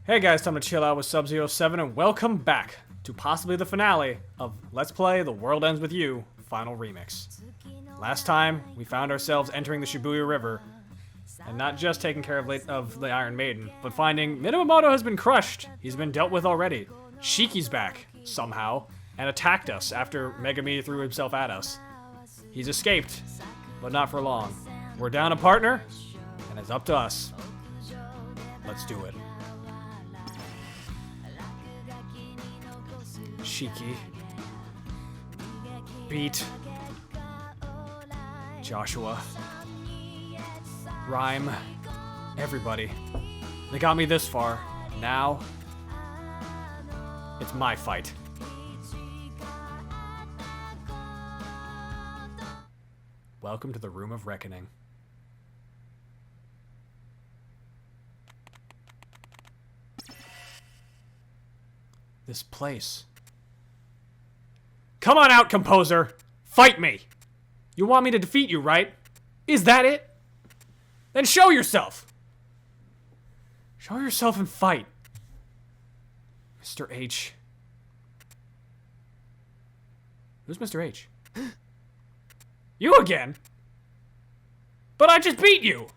Hey guys, time to chill out with Sub-07 and welcome back to possibly the finale of Let's Play The World Ends With You Final Remix. Last time, we found ourselves entering the Shibuya River, and not just taking care of the Iron Maiden, but finding Minamoto has been crushed. He's been dealt with already. Shiki's back, somehow, and attacked us after Megami threw himself at us. He's escaped, but not for long. We're down a partner, and it's up to us. Let's do it. Shiki. Beat. Joshua. Rhyme. Everybody. They got me this far. Now, it's my fight. Welcome to the Room of Reckoning. This place. Come on out, composer! Fight me! You want me to defeat you, right? Is that it? Then show yourself! Show yourself and fight. Mr. H. Who's Mr. H? You again? But I just beat you!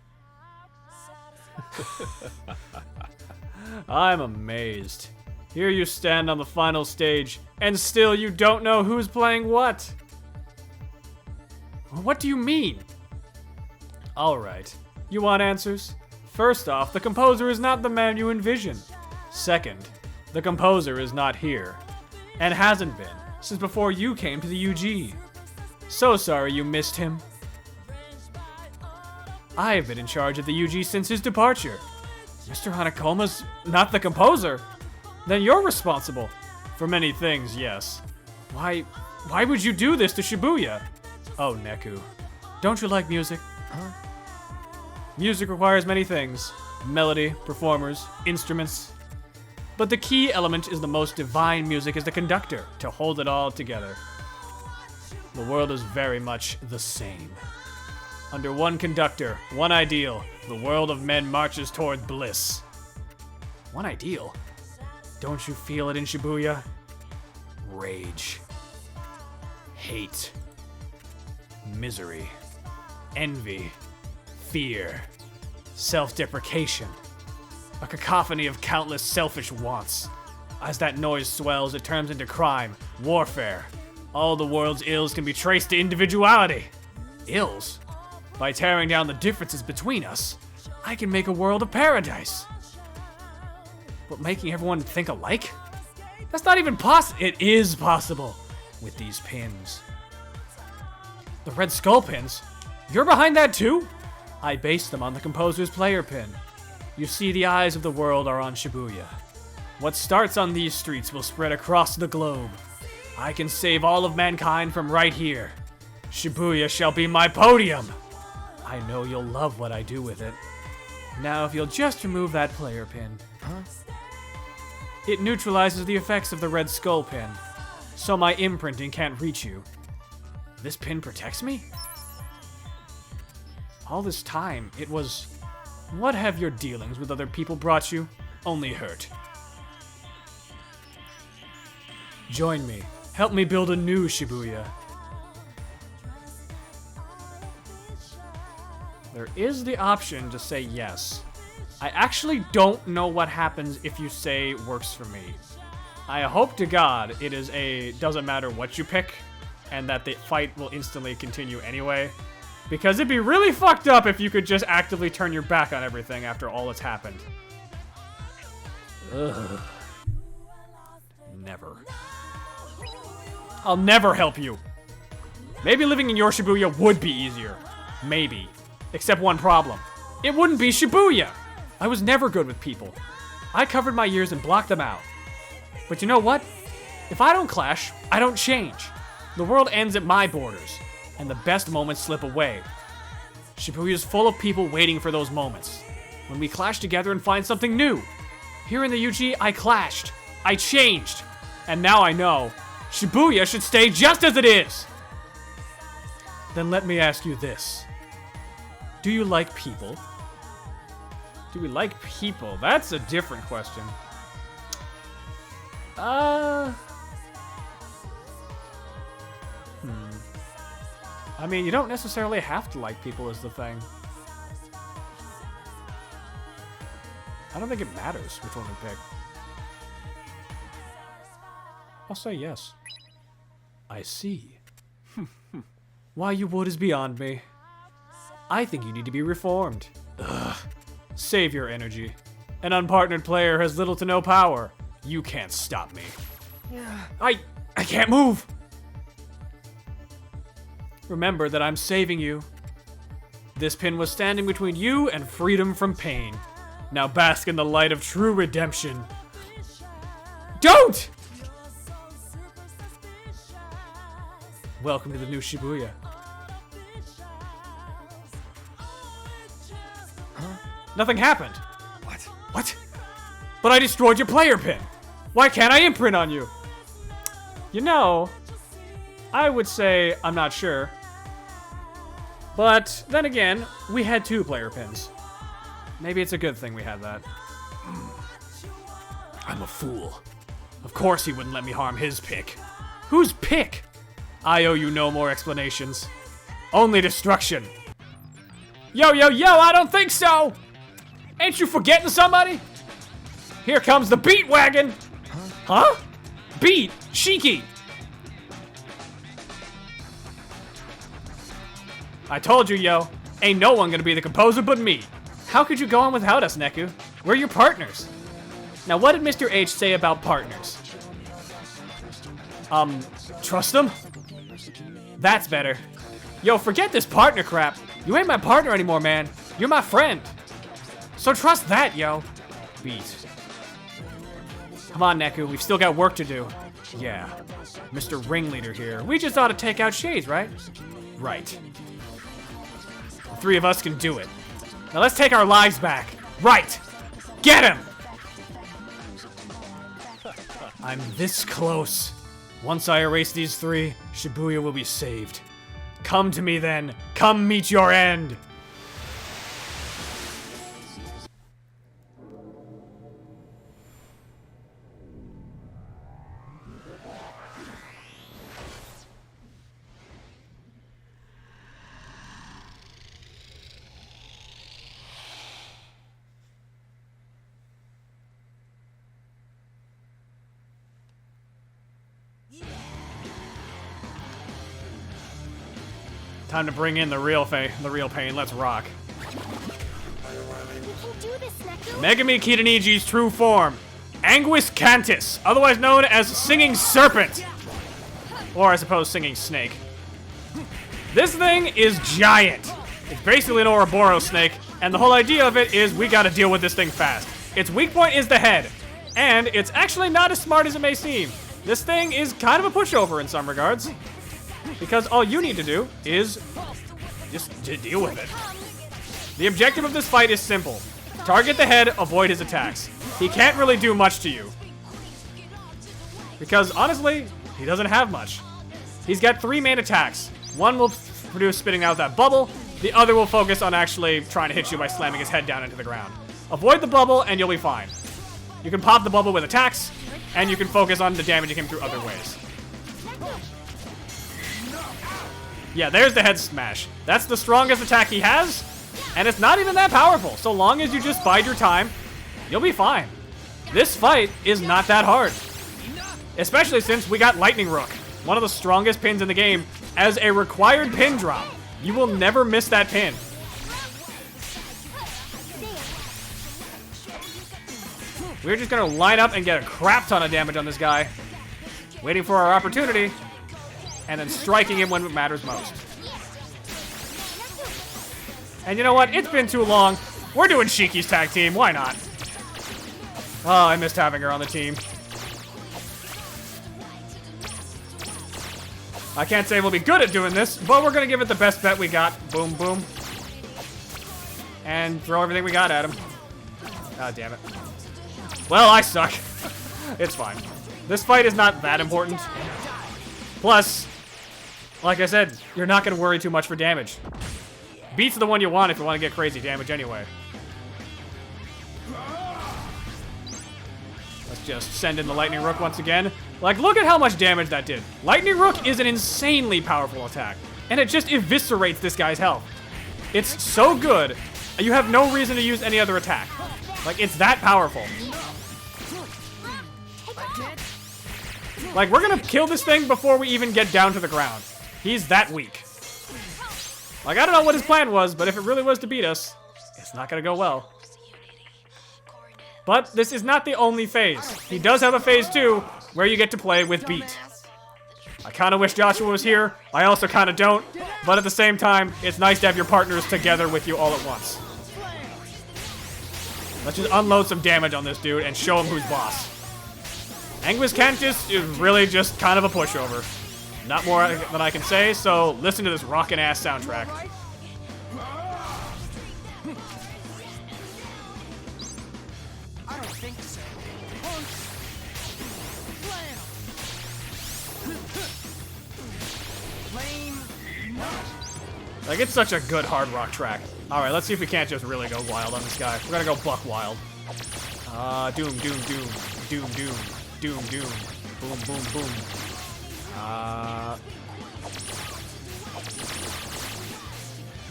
I'm amazed. Here you stand on the final stage, and still you don't know who's playing what. What do you mean? Alright, you want answers? First off, the composer is not the man you envision. Second, the composer is not here, and hasn't been since before you came to the UG. So sorry you missed him. I have been in charge of the UG since his departure. Mr. Hanakoma's not the composer? Then you're responsible. For many things, yes. Why would you do this to Shibuya? Oh, Neku. Don't you like music? Huh? Music requires many things. Melody, performers, instruments. But the key element is the most divine music is the conductor, to hold it all together. The world is very much the same. Under one conductor, one ideal, the world of men marches toward bliss. One ideal? Don't you feel it in Shibuya? Rage. Hate. Misery. Envy. Fear. Self-deprecation. A cacophony of countless selfish wants. As that noise swells, it turns into crime, warfare. All the world's ills can be traced to individuality. Ills? By tearing down the differences between us, I can make a world of paradise. But making everyone think alike? That's not even possible. It is possible with these pins. The red skull pins? You're behind that too? I based them on the composer's player pin. You see, the eyes of the world are on Shibuya. What starts on these streets will spread across the globe. I can save all of mankind from right here. Shibuya shall be my podium. I know you'll love what I do with it. Now, if you'll just remove that player pin. Huh? It neutralizes the effects of the red skull pin, so my imprinting can't reach you. This pin protects me? All this time, it was... What have your dealings with other people brought you? Only hurt. Join me. Help me build a new Shibuya. There is the option to say yes. I actually don't know what happens if you say works for me. I hope to God it is a doesn't matter what you pick, and that the fight will instantly continue anyway. Because it'd be really fucked up if you could just actively turn your back on everything after all that's happened. Ugh. Never. I'll never help you. Maybe living in your Shibuya would be easier. Maybe. Except one problem. It wouldn't be Shibuya! I was never good with people. I covered my ears and blocked them out. But you know what? If I don't clash, I don't change. The world ends at my borders, and the best moments slip away. Shibuya is full of people waiting for those moments, when we clash together and find something new. Here in the UG, I clashed. I changed. And now I know, Shibuya should stay just as it is. Then let me ask you this. Do you like people? Do we like people? That's a different question. I mean, you don't necessarily have to like people is the thing. I don't think it matters which one we pick. I'll say yes. I see. Why you would is beyond me. I think you need to be reformed. Ugh. Save your energy. An unpartnered player has little to no power. You can't stop me. I can't move! Remember that I'm saving you. This pin was standing between you and freedom from pain. Now bask in the light of true redemption. Don't! Welcome to the new Shibuya. Huh? Nothing happened. What? What? But I destroyed your player pin. Why can't I imprint on you? You know, I would say I'm not sure. But then again, we had 2 player pins. Maybe it's a good thing we had that. I'm a fool. Of course he wouldn't let me harm his pick. Whose pick? I owe you no more explanations. Only destruction. Yo, yo, yo, I don't think so! Ain't you forgetting somebody? Here comes the beat wagon! Huh? Beat! Shiki! I told you, yo. Ain't no one gonna be the composer but me. How could you go on without us, Neku? We're your partners. Now, what did Mr. H say about partners? Trust them? That's better. Yo, forget this partner crap. You ain't my partner anymore, man. You're my friend. So trust that, yo. Beat. Come on, Neku. We've still got work to do. Yeah. Mr. Ringleader here. We just ought to take out Shades, right? Right. The 3 of us can do it. Now let's take our lives back. Right! Get him! I'm this close. Once I erase these 3, Shibuya will be saved. Come to me then. Come meet your end. Time to bring in the real pain. Let's rock. You can do this, Neku. Megami Kitaniji's true form. Anguis Cantus, otherwise known as Singing Serpent. Or I suppose Singing Snake. This thing is giant. It's basically an Ouroboros snake, and the whole idea of it is we gotta deal with this thing fast. Its weak point is the head, and it's actually not as smart as it may seem. This thing is kind of a pushover in some regards. Because all you need to do is just to deal with it. The objective of this fight is simple. Target the head, avoid his attacks. He can't really do much to you. Because honestly, he doesn't have much. He's got 3 main attacks. One will produce spitting out that bubble. The other will focus on actually trying to hit you by slamming his head down into the ground. Avoid the bubble and you'll be fine. You can pop the bubble with attacks, and you can focus on the damaging him through other ways. Yeah, there's the head smash. That's the strongest attack he has, and it's not even that powerful. So long as you just bide your time, you'll be fine. This fight is not that hard. Especially since we got Lightning Rook, one of the strongest pins in the game, as a required pin drop. You will never miss that pin. We're just gonna line up and get a crap ton of damage on this guy. Waiting for our opportunity. And then striking him when it matters most. And you know what? It's been too long. We're doing Shiki's tag team. Why not? Oh, I missed having her on the team. I can't say we'll be good at doing this, but we're gonna give it the best bet we got. Boom, boom. And throw everything we got at him. God damn it. Well, I suck. It's fine. This fight is not that important. Plus, like I said, you're not going to worry too much for damage. Beat's the one you want if you want to get crazy damage anyway. just send in the Lightning Rook once again. Like, look at how much damage that did. Lightning Rook is an insanely powerful attack, and it just eviscerates this guy's health. It's so good, you have no reason to use any other attack. Like, it's that powerful. Like, we're gonna kill this thing before we even get down to the ground. He's that weak. Like, I don't know what his plan was, but if it really was to beat us, it's not gonna go well. But this is not the only phase. He does have a phase 2 where you get to play with Beat. I kind of wish Joshua was here. I also kind of don't. But at the same time, it's nice to have your partners together with you all at once. Let's just unload some damage on this dude and show him who's boss. Anguis Cantus is really just kind of a pushover. Not more than I can say, so listen to this rockin' ass soundtrack. I don't think so. Like, it's such a good hard rock track. Alright, let's see if we can't just really go wild on this guy. We're gonna go buck wild. Doom, doom, doom. Doom, doom. Doom, doom. Boom, boom, boom.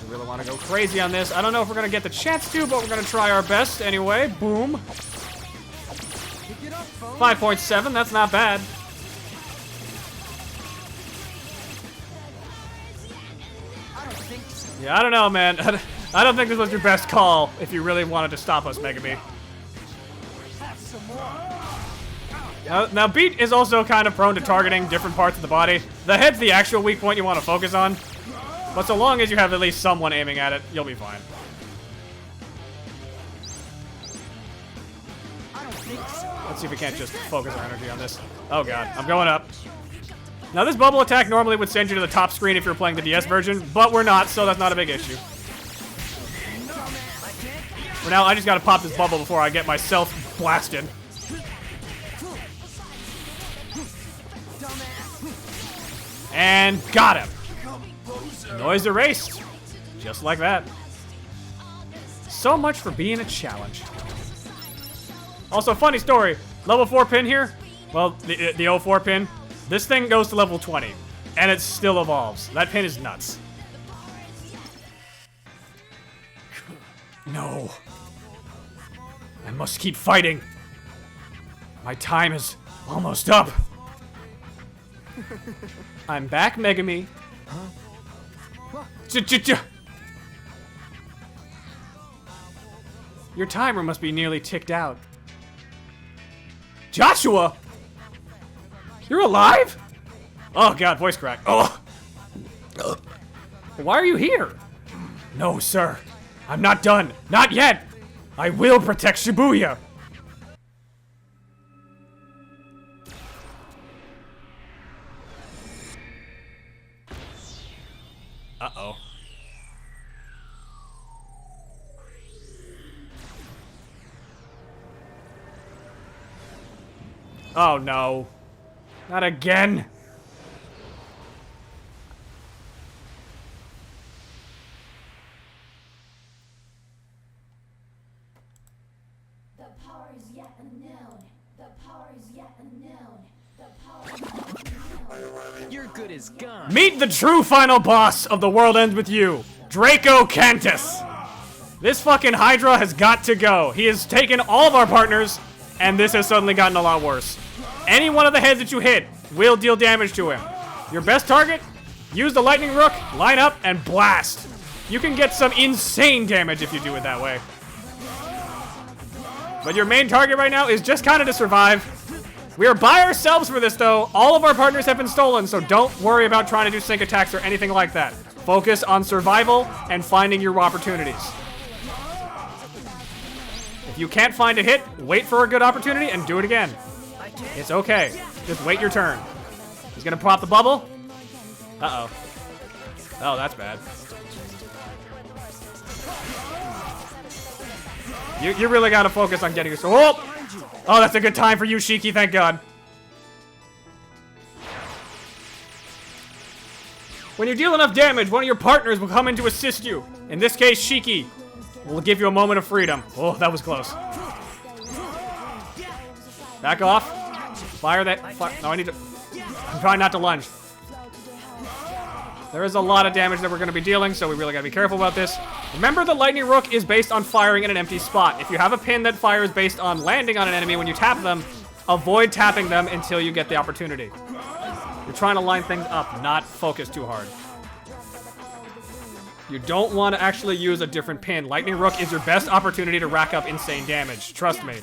We really want to go crazy on this. I don't know if we're gonna get the chance to, but we're gonna try our best anyway. Boom. 5.7, that's not bad. Yeah, I don't know, man. I don't think this was your best call if you really wanted to stop us, Megami. Now, Beat is also kind of prone to targeting different parts of the body. The head's the actual weak point you want to focus on. But so long as you have at least someone aiming at it, you'll be fine. Let's see if we can't just focus our energy on this. Oh god, I'm going up. Now this bubble attack normally would send you to the top screen if you're playing the DS version, but we're not, so that's not a big issue. For now, I just gotta pop this bubble before I get myself blasted. And got him. Noise erased. Just like that. So much for being a challenge. Also, funny story. Level 4 pin here. Well, the 04 pin. This thing goes to level 20. And it still evolves. That pin is nuts. No. I must keep fighting. My time is almost up. I'm back, Megami. Your timer must be nearly ticked out. Joshua! You're alive? Oh god, voice crack. Oh! Why are you here? No, sir. I'm not done. Not yet! I will protect Shibuya! Uh-oh. Oh no. Not again. The power is yet unknown. The power is yet unknown. The power is yet unknown. You're good as gone. Meet the true final boss of The World Ends With You, Draco Cantus. This fucking Hydra has got to go. He has taken all of our partners, and this has suddenly gotten a lot worse. Any one of the heads that you hit will deal damage to him. Your best target? Use the Lightning Rook, line up, and blast. You can get some insane damage if you do it that way. But your main target right now is just kind of to survive. We are by ourselves for this, though. All of our partners have been stolen, so don't worry about trying to do sync attacks or anything like that. Focus on survival and finding your opportunities. If you can't find a hit, wait for a good opportunity and do it again. It's okay. Just wait your turn. He's gonna pop the bubble. Uh-oh. Oh, that's bad. You really gotta focus on getting yourself. Oh, that's a good time for you, Shiki, thank God. When you deal enough damage, one of your partners will come in to assist you. In this case, Shiki will give you a moment of freedom. Oh, that was close. Back off. Fire that. No, I need to. I'm trying not to lunge. There is a lot of damage that we're going to be dealing, so we really got to be careful about this. Remember, the Lightning Rook is based on firing in an empty spot. If you have a pin that fires based on landing on an enemy when you tap them, avoid tapping them until you get the opportunity. You're trying to line things up, not focus too hard. You don't want to actually use a different pin. Lightning Rook is your best opportunity to rack up insane damage. Trust me.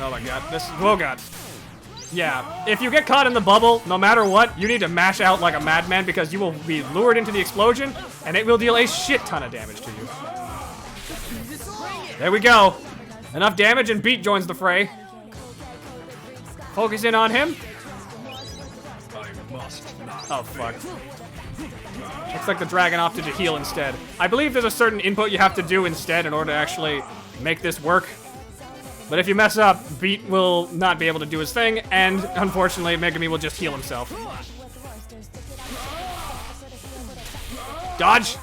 Oh my god. Oh god. Yeah, if you get caught in the bubble, no matter what, you need to mash out like a madman because you will be lured into the explosion, and it will deal a shit ton of damage to you. There we go. Enough damage and Beat joins the fray. Focus in on him. Oh, fuck. Looks like the dragon opted to heal instead. I believe there's a certain input you have to do instead in order to actually make this work. But if you mess up, Beat will not be able to do his thing, and unfortunately, Megami will just heal himself. Dodge!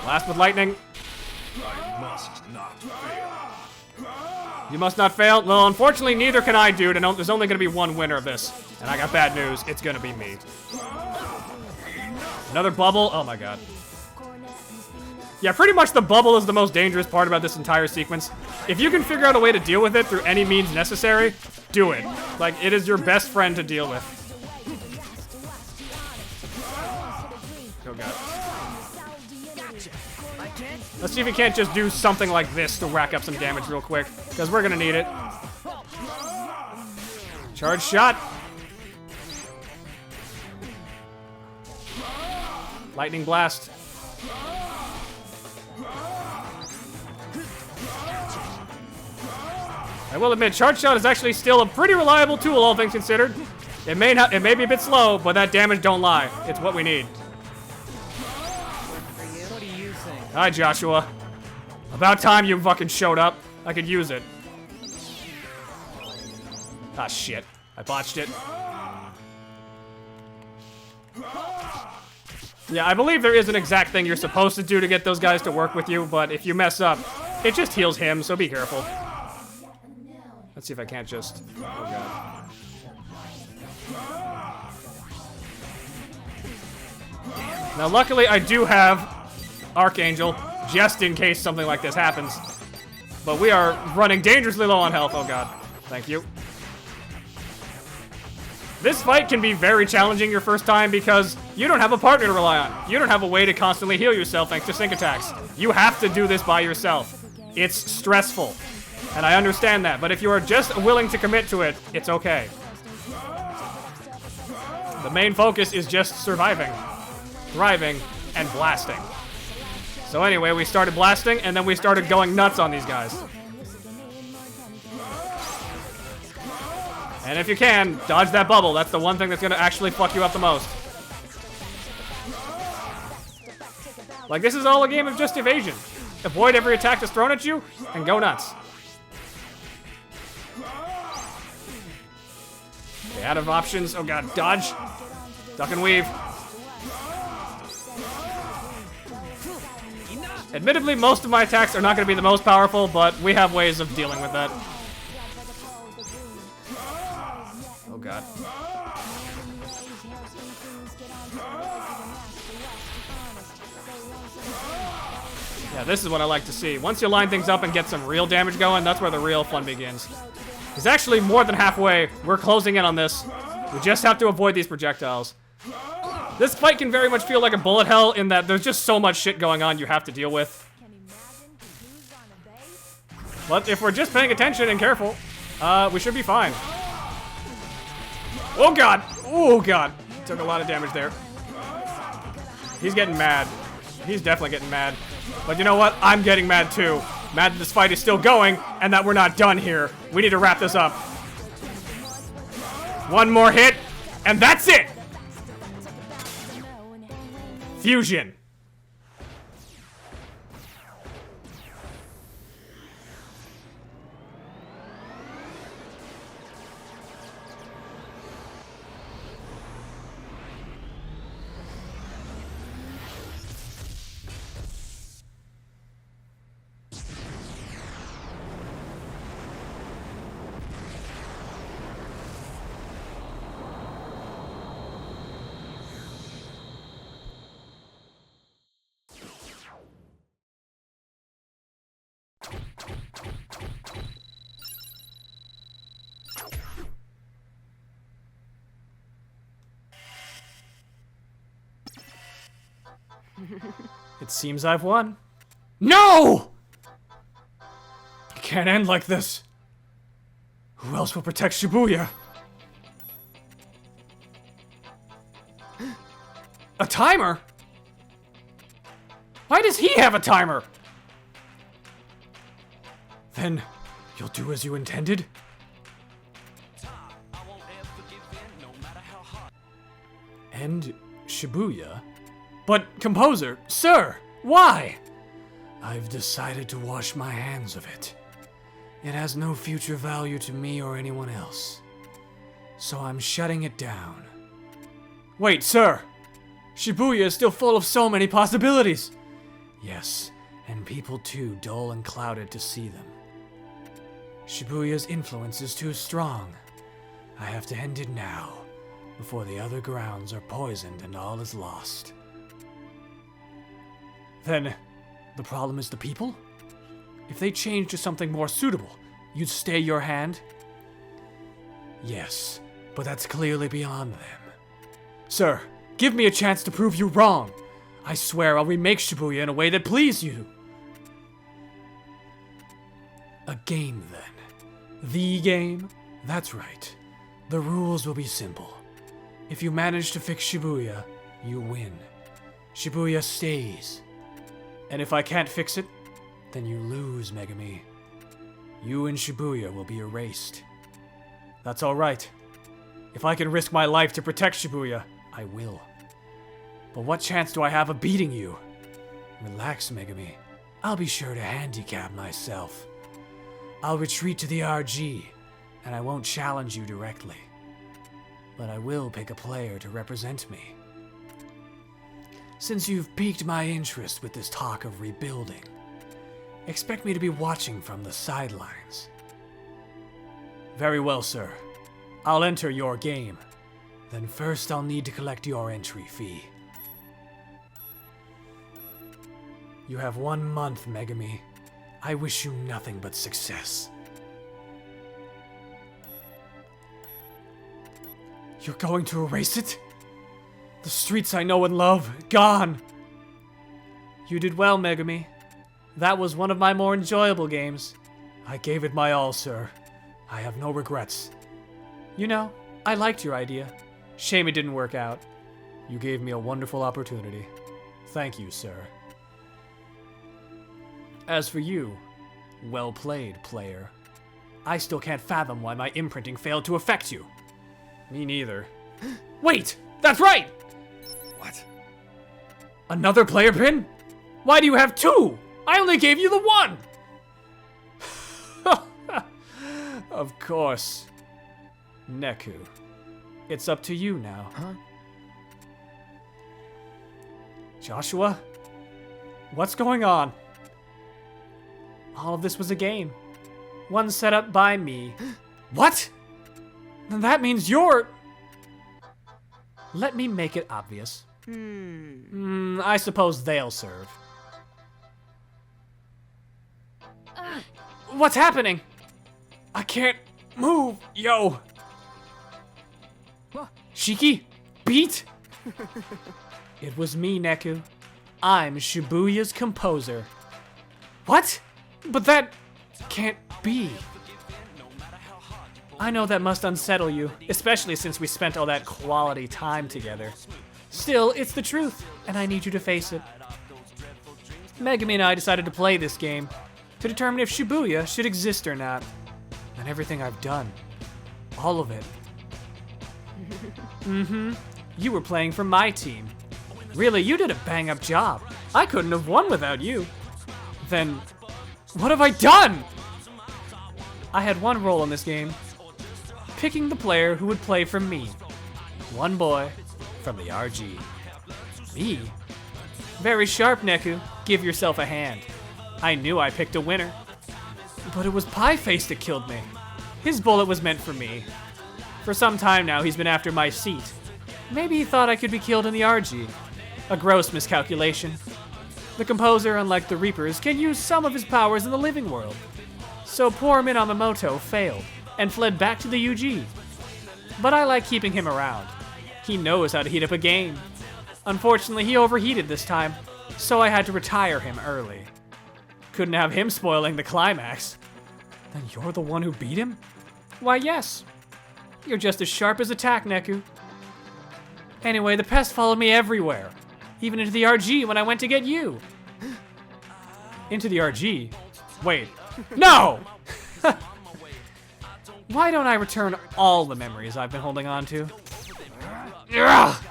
Blast with lightning. You must not fail. Well, unfortunately, neither can I, dude, and there's only going to be one winner of this. And I got bad news. It's going to be me. Another bubble. Oh, my God. Yeah, pretty much the bubble is the most dangerous part about this entire sequence. If you can figure out a way to deal with it through any means necessary, do it. Like, it is your best friend to deal with. Oh, God. Let's see if we can't just do something like this to rack up some damage real quick, because we're going to need it. Charge shot. Lightning blast. I will admit, Charge Shot is actually still a pretty reliable tool, all things considered. It may be a bit slow, but that damage don't lie. It's what we need. What do you think? Hi, Joshua. About time you fucking showed up. I could use it. Ah, shit. I botched it. Yeah, I believe there is an exact thing you're supposed to do to get those guys to work with you, but if you mess up, it just heals him, so be careful. Let's see if I can't just... Oh, God. Now, luckily, I do have Archangel, just in case something like this happens. But we are running dangerously low on health. Oh, God. Thank you. This fight can be very challenging your first time because you don't have a partner to rely on. You don't have a way to constantly heal yourself thanks to sync attacks. You have to do this by yourself. It's stressful. And I understand that, but if you are just willing to commit to it, it's okay. The main focus is just surviving, thriving, and blasting. So anyway, we started blasting, and then we started going nuts on these guys. And if you can, dodge that bubble. That's the one thing that's going to actually fuck you up the most. Like, this is all a game of just evasion. Avoid every attack that's thrown at you, and go nuts. Okay, out of options. Oh, God. Dodge. Duck and weave. Admittedly, most of my attacks are not going to be the most powerful, but we have ways of dealing with that. Oh, God. Yeah, this is what I like to see. Once you line things up and get some real damage going, that's where the real fun begins. It's actually more than halfway. We're closing in on this. We just have to avoid these projectiles. This fight can very much feel like a bullet hell in that there's just so much shit going on you have to deal with. But if we're just paying attention and careful, we should be fine. Oh, God. Oh, God. Took a lot of damage there. He's getting mad. He's definitely getting mad. But you know what? I'm getting mad too. Mad that this fight is still going and that we're not done here. We need to wrap this up. One more hit, and that's it! Fusion. It seems I've won. No! It can't end like this. Who else will protect Shibuya? A timer? Why does he have a timer? Then, you'll do as you intended? End Shibuya? But, Composer, sir, why? I've decided to wash my hands of it. It has no future value to me or anyone else. So I'm shutting it down. Wait, sir! Shibuya is still full of so many possibilities! Yes, and people too dull and clouded to see them. Shibuya's influence is too strong. I have to end it now, before the other grounds are poisoned and all is lost. Then, the problem is the people? If they change to something more suitable, you'd stay your hand? Yes, but that's clearly beyond them. Sir, give me a chance to prove you wrong. I swear I'll remake Shibuya in a way that pleases you. A game, then. The game? That's right. The rules will be simple. If you manage to fix Shibuya, you win. Shibuya stays. And if I can't fix it, then you lose, Megami. You and Shibuya will be erased. That's alright. If I can risk my life to protect Shibuya, I will. But what chance do I have of beating you? Relax, Megami. I'll be sure to handicap myself. I'll retreat to the RG, and I won't challenge you directly. But I will pick a player to represent me. Since you've piqued my interest with this talk of rebuilding, expect me to be watching from the sidelines. Very well, sir. I'll enter your game. Then first I'll need to collect your entry fee. You have 1 month, Megami. I wish you nothing but success. You're going to erase it? The streets I know and love, gone! You did well, Megami. That was one of my more enjoyable games. I gave it my all, sir. I have no regrets. You know, I liked your idea. Shame it didn't work out. You gave me a wonderful opportunity. Thank you, sir. As for you, well played, player. I still can't fathom why my imprinting failed to affect you. Me neither. Wait! That's right! What? Another player pin? Why do you have 2? I only gave you the 1! Of course. Neku, it's up to you now. Huh? Joshua? What's going on? All of this was a game. One set up by me. What? Then that means you're... Let me make it obvious. I suppose they'll serve. What's happening? I can't move, yo. Shiki? Beat? It was me, Neku. I'm Shibuya's composer. What? But that can't be. I know that must unsettle you, especially since we spent all that quality time together. Still, it's the truth, and I need you to face it. Megami and I decided to play this game to determine if Shibuya should exist or not. And everything I've done. All of it. You were playing for my team. Really, you did a bang-up job. I couldn't have won without you. Then, what have I done? I had one role in this game. Picking the player who would play for me. One boy from the RG. Me? Very sharp, Neku. Give yourself a hand. I knew I picked a winner. But it was Pieface that killed me. His bullet was meant for me. For some time now, he's been after my seat. Maybe he thought I could be killed in the RG. A gross miscalculation. The composer, unlike the Reapers, can use some of his powers in the living world. So poor Minamoto failed, and fled back to the UG. But I like keeping him around. He knows how to heat up a game. Unfortunately, he overheated this time, So I had to retire him early. Couldn't have him spoiling the climax. Then you're the one who beat him? Why, yes. You're just as sharp as a tack, Neku. Anyway, the pest followed me everywhere. Even into the RG when I went to get you. Into the RG? Wait. No! Why don't I return all the memories I've been holding on to? Ugh!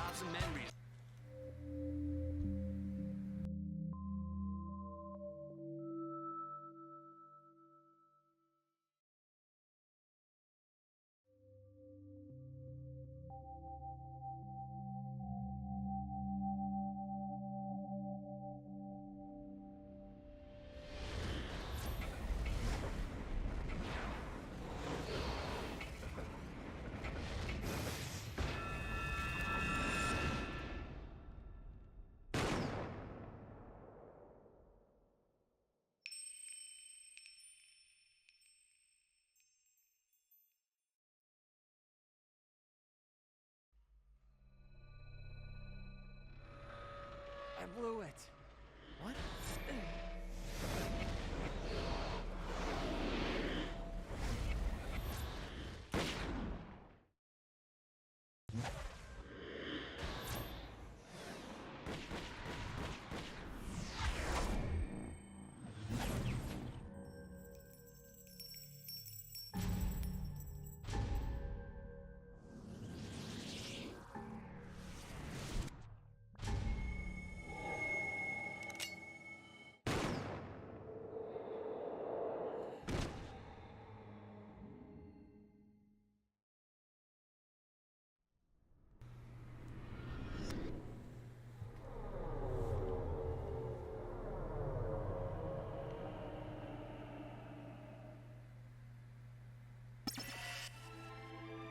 I blew it. What?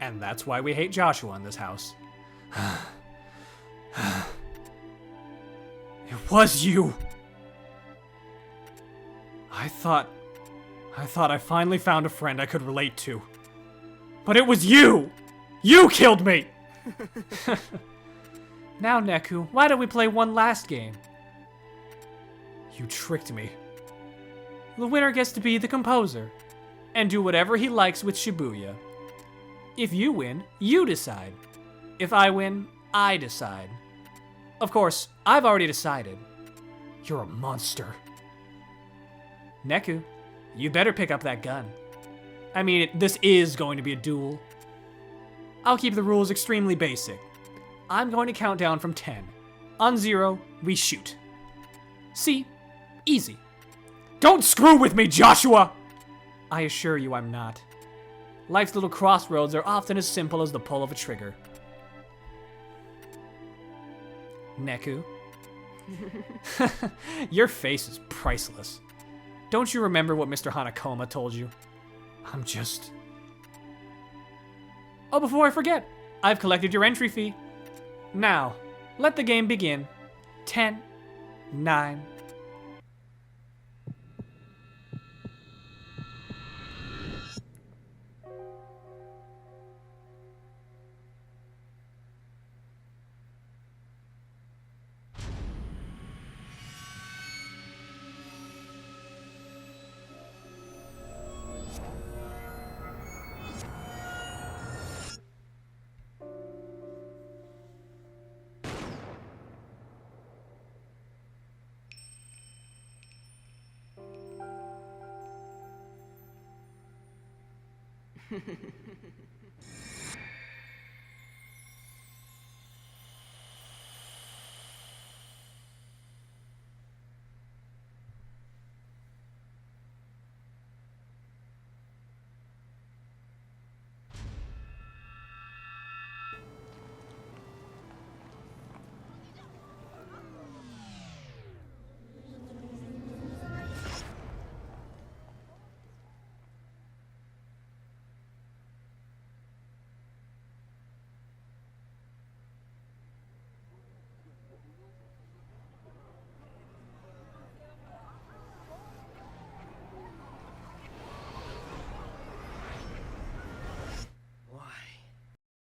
And that's why we hate Joshua in this house. It was you! I thought I finally found a friend I could relate to. But it was you! You killed me! Now, Neku, why don't we play one last game? You tricked me. The winner gets to be the composer, and do whatever he likes with Shibuya. If you win, you decide. If I win, I decide. Of course, I've already decided. You're a monster. Neku, you better pick up that gun. I mean, this is going to be a duel. I'll keep the rules extremely basic. I'm going to count down from 10. On 0, we shoot. See? Easy. Don't screw with me, Joshua! I assure you I'm not. Life's little crossroads are often as simple as the pull of a trigger. Neku? Your face is priceless. Don't you remember what Mr. Hanakoma told you? I'm just... Oh, before I forget, I've collected your entry fee. Now, let the game begin. 10, 9...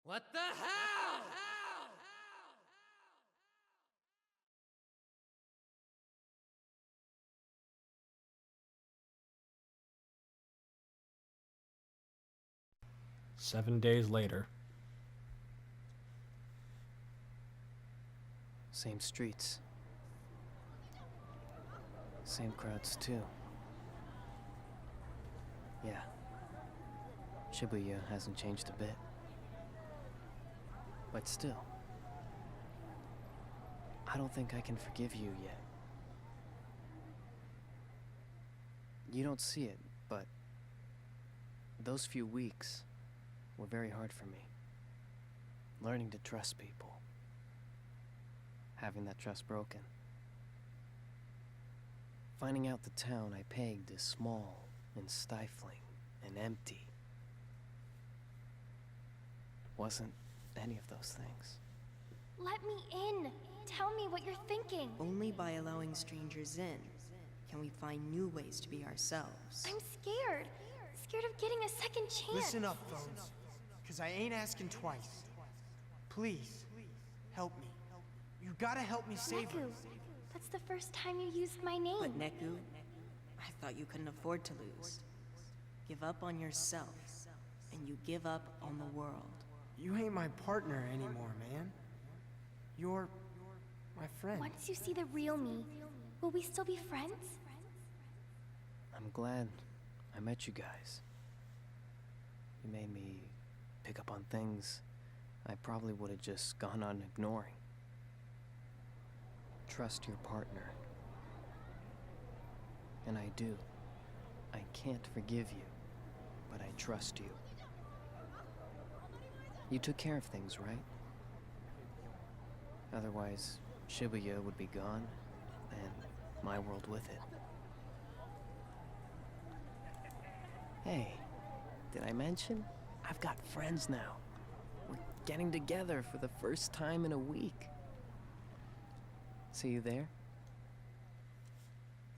What the hell? 7 days later. Same streets. Same crowds, too. Yeah. Shibuya hasn't changed a bit. But still, I don't think I can forgive you yet. You don't see it, but those few weeks were very hard for me. Learning to trust people. Having that trust broken. Finding out the town I pegged is small and stifling and empty. Wasn't any of those things. Let me in. Tell me what you're thinking. Only by allowing strangers in can we find new ways to be ourselves. I'm scared. Scared of getting a second chance. Listen up, Phones, because I ain't asking twice. Please, help me. You gotta help me save her. Neku, that's the first time you used my name. But Neku, I thought you couldn't afford to lose. Give up on yourself, and you give up on the world. You ain't my partner anymore, man. You're my friend. Once you see the real me, will we still be friends? I'm glad I met you guys. You made me pick up on things I probably would have just gone on ignoring. Trust your partner. And I do. I can't forgive you, but I trust you. You took care of things, right? Otherwise, Shibuya would be gone, and my world with it. Hey, did I mention? I've got friends now. We're getting together for the first time in a week. See you there?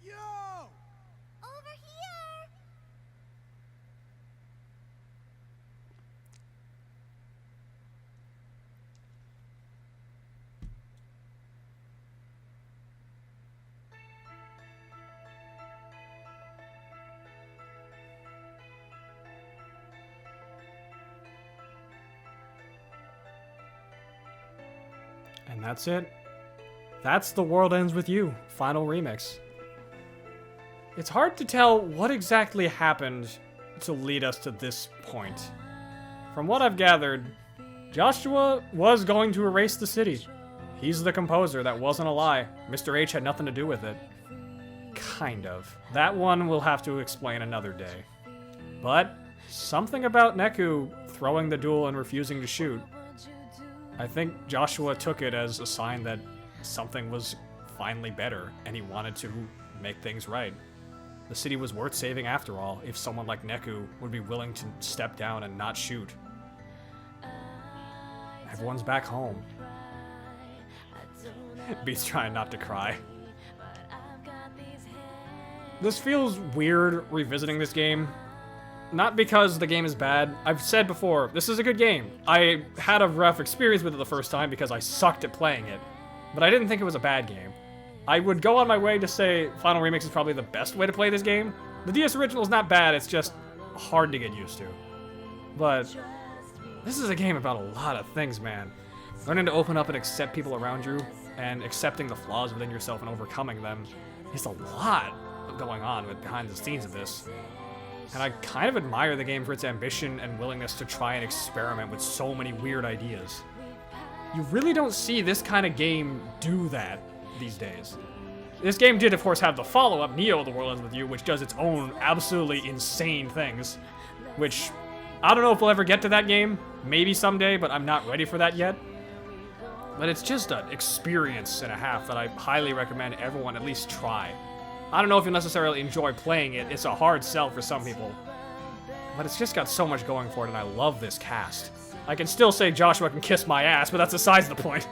Yo! Over here! And that's it. That's The World Ends With You, final remix. It's hard to tell what exactly happened to lead us to this point. From what I've gathered, Joshua was going to erase the city. He's the composer, that wasn't a lie. Mr. H had nothing to do with it. Kind of. That one we'll have to explain another day. But something about Neku throwing the duel and refusing to shoot. I think Joshua took it as a sign that something was finally better, and he wanted to make things right. The city was worth saving after all, if someone like Neku would be willing to step down and not shoot. Everyone's back home. Beats trying not to cry. This feels weird revisiting this game. Not because the game is bad. I've said before, this is a good game. I had a rough experience with it the first time because I sucked at playing it. But I didn't think it was a bad game. I would go on my way to say Final Remix is probably the best way to play this game. The DS original is not bad, it's just hard to get used to. But this is a game about a lot of things, man. Learning to open up and accept people around you, and accepting the flaws within yourself and overcoming them. There's a lot going on behind the scenes of this. And I kind of admire the game for its ambition and willingness to try and experiment with so many weird ideas. You really don't see this kind of game do that these days. This game did, of course, have the follow-up, Neo: The World Ends With You, which does its own absolutely insane things, which I don't know if we'll ever get to that game. Maybe someday, but I'm not ready for that yet. But it's just an experience and a half that I highly recommend everyone at least try. I don't know if you'll necessarily enjoy playing it. It's a hard sell for some people. But it's just got so much going for it, and I love this cast. I can still say Joshua can kiss my ass, but that's besides the point.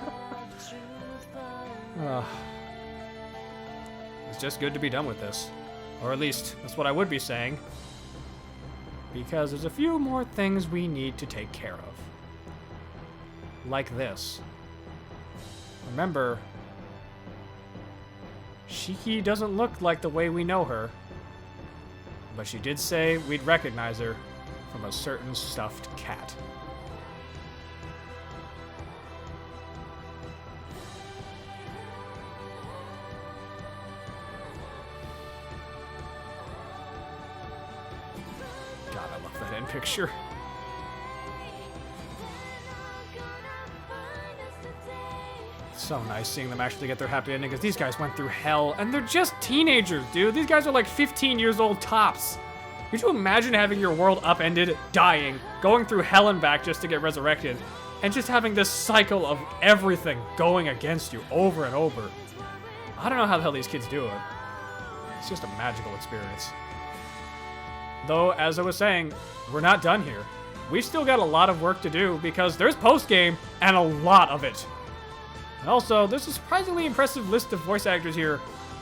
It's just good to be done with this. Or at least, that's what I would be saying. Because there's a few more things we need to take care of. Like this. Remember, Shiki doesn't look like the way we know her. But she did say we'd recognize her from a certain stuffed cat. God, I love that end picture. So nice seeing them actually get their happy ending, because these guys went through hell, and they're just teenagers, dude. These guys are like 15 years old tops. Could you imagine having your world upended, dying, going through hell and back just to get resurrected, and just having this cycle of everything going against you over and over? I don't know how the hell these kids do it. It's just a magical experience. Though, as I was saying, we're not done here. We've still got a lot of work to do, because there's post-game, and a lot of it. And also, there's a surprisingly impressive list of voice actors here,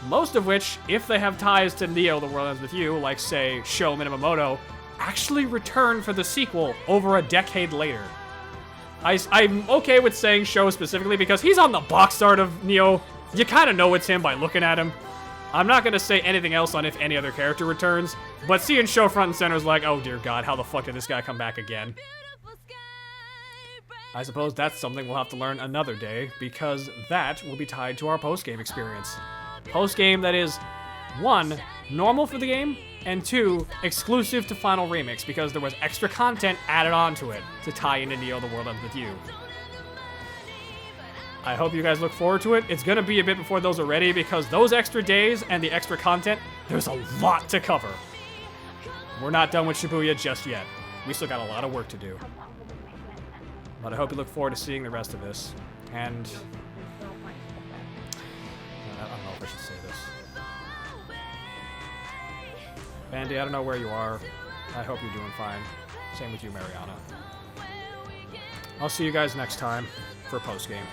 most of which, if they have ties to Neo The World Ends With You, like, say, Sho Minamoto, actually return for the sequel over a decade later. I'm okay with saying Sho specifically because he's on the box art of Neo. You kind of know it's him by looking at him. I'm not going to say anything else on if any other character returns, but seeing Sho front and center is like, oh dear God, how the fuck did this guy come back again? I suppose that's something we'll have to learn another day, because that will be tied to our post-game experience. Post-game that is, 1, normal for the game, and 2, exclusive to Final Remix, because there was extra content added onto it to tie into Neo The World Ends With You. I hope you guys look forward to it. It's going to be a bit before those are ready, because those extra days and the extra content, there's a lot to cover. We're not done with Shibuya just yet. We still got a lot of work to do. But I hope you look forward to seeing the rest of this. And I don't know if I should say this. Bandy, I don't know where you are. I hope you're doing fine. Same with you, Mariana. I'll see you guys next time for post-game.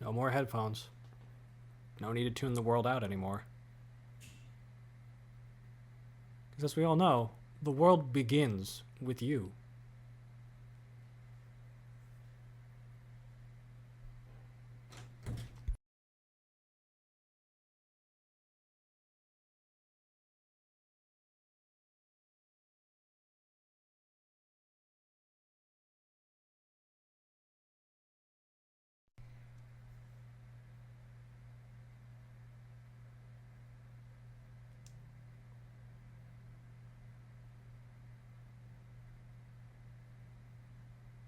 No more headphones. No need to tune the world out anymore. Because as we all know, the world begins with you.